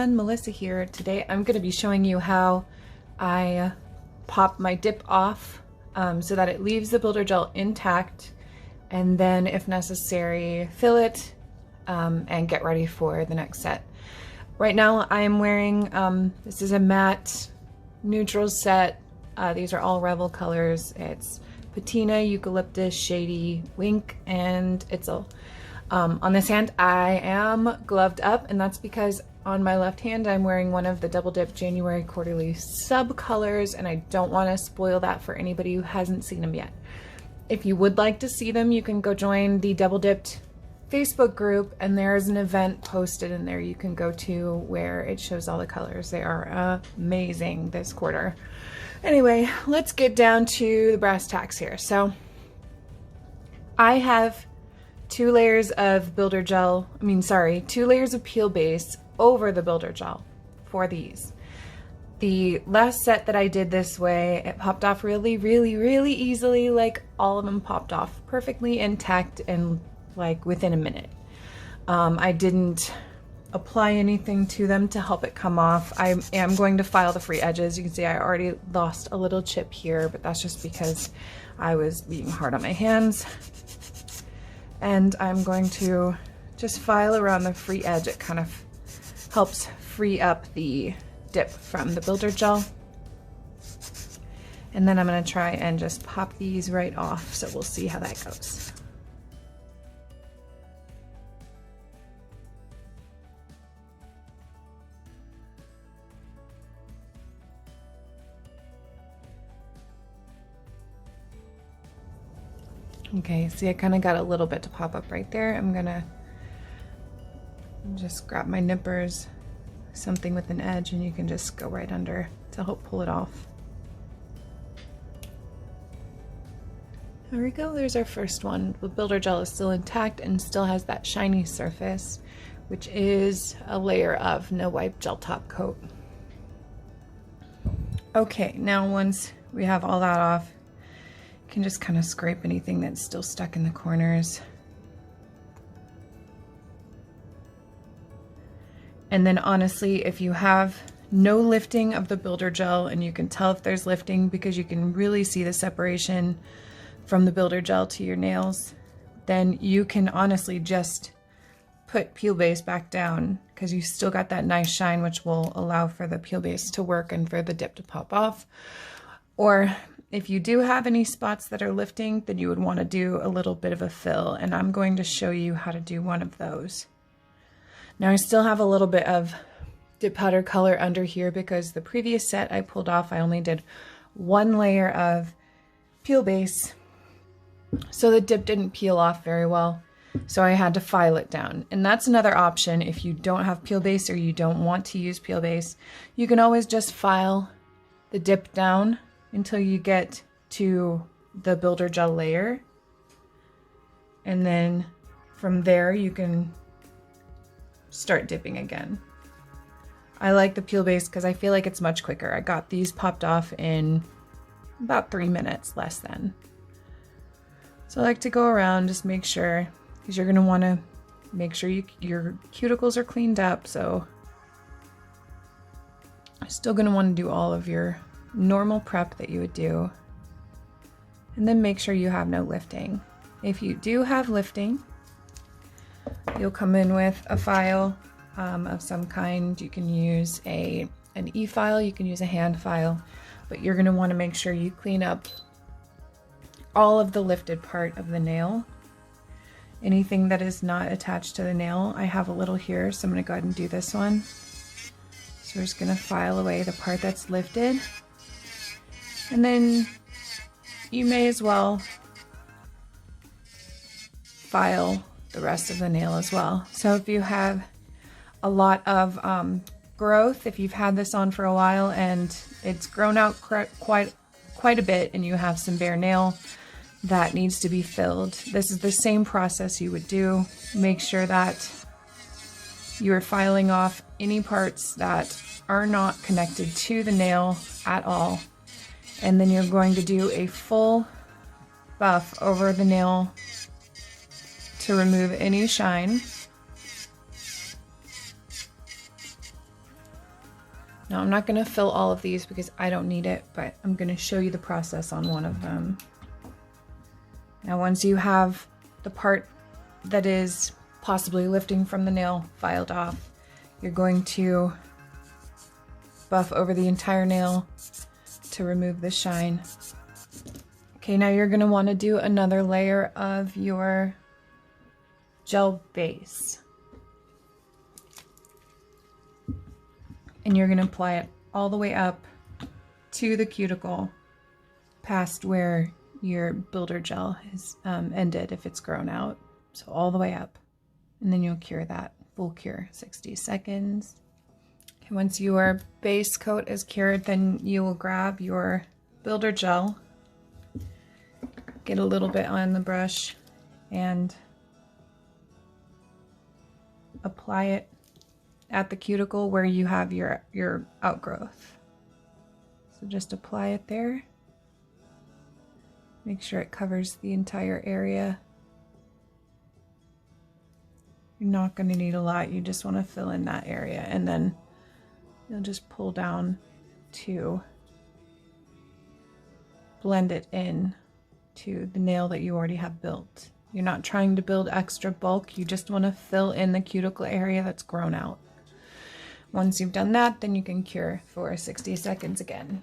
everyone, Melissa here. Today I'm going to be showing you how I pop my dip off so that it leaves the builder gel intact, and then if necessary fill it and get ready for the next set. Right now I am wearing, this is a matte neutral set. These are all Revel colors. It's Patina, Eucalyptus, Shady, Wink, and Itzel. On this hand I am gloved up, and that's because on my left hand I'm wearing one of the Double Dip January Quarterly sub colors, and I don't want to spoil that for anybody who hasn't seen them yet. If you would like to see them, you can go join the Double Dipped Facebook group, and there's an event posted in there you can go to where it shows all the colors. They are amazing this quarter. Anyway, let's get down to the brass tacks here. So I have two layers of peel base over the builder gel for these. The last set that I did this way, it popped off really easily. Like, all of them popped off perfectly intact and like within a minute. I didn't apply anything to them to help it come off. I am going to file the free edges. You can see I already lost a little chip here, but that's just because I was being hard on my hands. And I'm going to just file around the free edge. It kind of helps free up the dip from the builder gel. And then I'm going to try and just pop these right off, so we'll see how that goes. Okay, see, I kind of got a little bit to pop up right there. I'm gonna just grab my nippers, something with an edge, and you can just go right under to help pull it off. There we go, there's our first one. The builder gel is still intact and still has that shiny surface, which is a layer of no wipe gel top coat. Okay, now once we have all that off, can just kind of scrape anything that's still stuck in the corners. And then honestly, if you have no lifting of the builder gel, and you can tell if there's lifting because you can really see the separation from the builder gel to your nails, then you can honestly just put peel base back down, because you still got that nice shine, which will allow for the peel base to work and for the dip to pop off. Or if you do have any spots that are lifting, then you would want to do a little bit of a fill, and I'm going to show you how to do one of those. Now I still have a little bit of dip powder color under here because the previous set I pulled off, I only did one layer of peel base, so the dip didn't peel off very well, so I had to file it down. And that's another option. If you don't have peel base or you don't want to use peel base, you can always just file the dip down until you get to the builder gel layer, and then from there you can start dipping again. I like the peel base because I feel like it's much quicker. I got these popped off in about 3 minutes, less than. So I like to go around, just make sure, because you're going to want to make sure your cuticles are cleaned up. So I'm still going to want to do all of your normal prep that you would do, and then make sure you have no lifting. If you do have lifting, you'll come in with a file of some kind. You can use an e-file, you can use a hand file, but you're going to want to make sure you clean up all of the lifted part of the nail. Anything that is not attached to the nail, I have a little here, so I'm going to go ahead and do this one. So we're just going to file away the part that's lifted. And then you may as well file the rest of the nail as well. So if you have a lot of growth, if you've had this on for a while and it's grown out quite a bit, and you have some bare nail that needs to be filled, this is the same process you would do. Make sure that you are filing off any parts that are not connected to the nail at all. And then you're going to do a full buff over the nail to remove any shine. Now I'm not going to fill all of these because I don't need it, but I'm going to show you the process on one of them. Now once you have the part that is possibly lifting from the nail filed off, you're going to buff over the entire nail to remove the shine. Okay, now you're going to want to do another layer of your gel base. And you're going to apply it all the way up to the cuticle, past where your builder gel has ended if it's grown out. So all the way up. And then you'll cure that. Full cure, 60 seconds. Okay, once your base coat is cured, then you will grab your builder gel, get a little bit on the brush, and apply it at the cuticle where you have your outgrowth. So just apply it there. Make sure it covers the entire area. You're not going to need a lot. You just want to fill in that area, and then you'll just pull down to blend it in to the nail that you already have built. You're not trying to build extra bulk. You just want to fill in the cuticle area that's grown out. Once you've done that, then you can cure for 60 seconds again.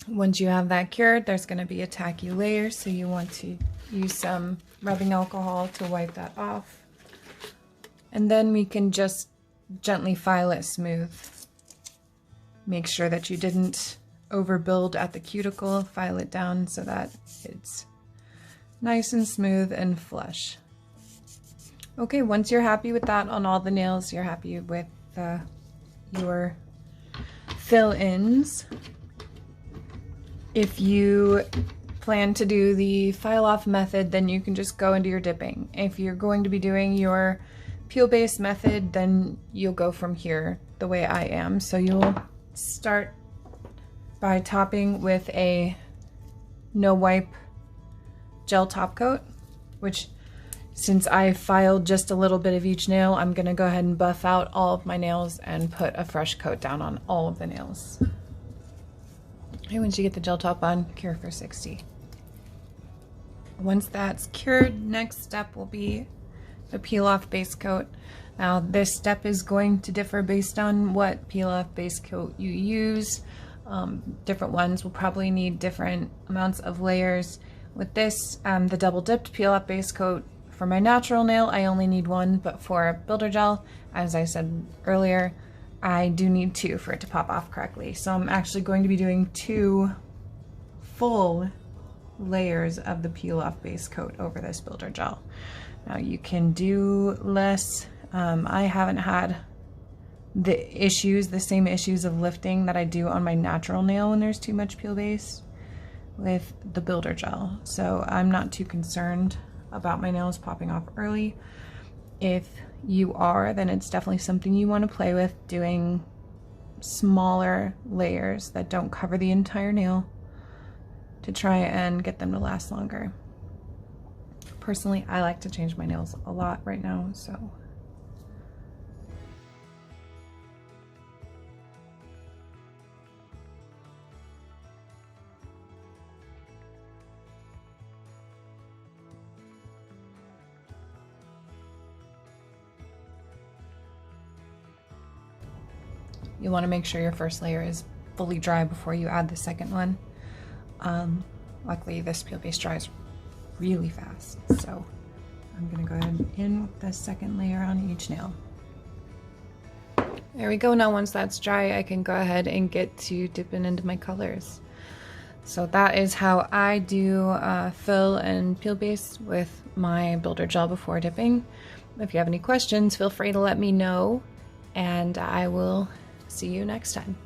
Once you have that cured, there's going to be a tacky layer, so you want to use some rubbing alcohol to wipe that off. And then we can just gently file it smooth. Make sure that you didn't overbuild at the cuticle. File it down so that it's nice and smooth and flush. Okay, once you're happy with that on all the nails, you're happy with your fill-ins. If you plan to do the file off method, then you can just go into your dipping. If you're going to be doing your peel base method, then you'll go from here the way I am. So you'll start by topping with a no wipe gel top coat, which, since I filed just a little bit of each nail, I'm gonna go ahead and buff out all of my nails and put a fresh coat down on all of the nails. And once you get the gel top on, cure for 60. Once that's cured, next step will be the peel off base coat. Now this step is going to differ based on what peel off base coat you use. Different ones will probably need different amounts of layers. With this, the double dipped peel off base coat, for my natural nail, I only need one, but for builder gel, as I said earlier, I do need two for it to pop off correctly. So I'm actually going to be doing 2 full layers of the peel off base coat over this builder gel. Now you can do less. I haven't had the same issues of lifting that I do on my natural nail when there's too much peel base with the builder gel. So I'm not too concerned about my nails popping off early. If you are, then it's definitely something you want to play with, doing smaller layers that don't cover the entire nail to try and get them to last longer. Personally, I like to change my nails a lot right now, so you want to make sure your first layer is fully dry before you add the second one. Luckily this peel base dries really fast, so I'm gonna go ahead and in with the second layer on each nail. There we go. Now once that's dry, I can go ahead and get to dipping into my colors. So that is how I do fill and peel base with my builder gel before dipping. If you have any questions, feel free to let me know, and I will see you next time.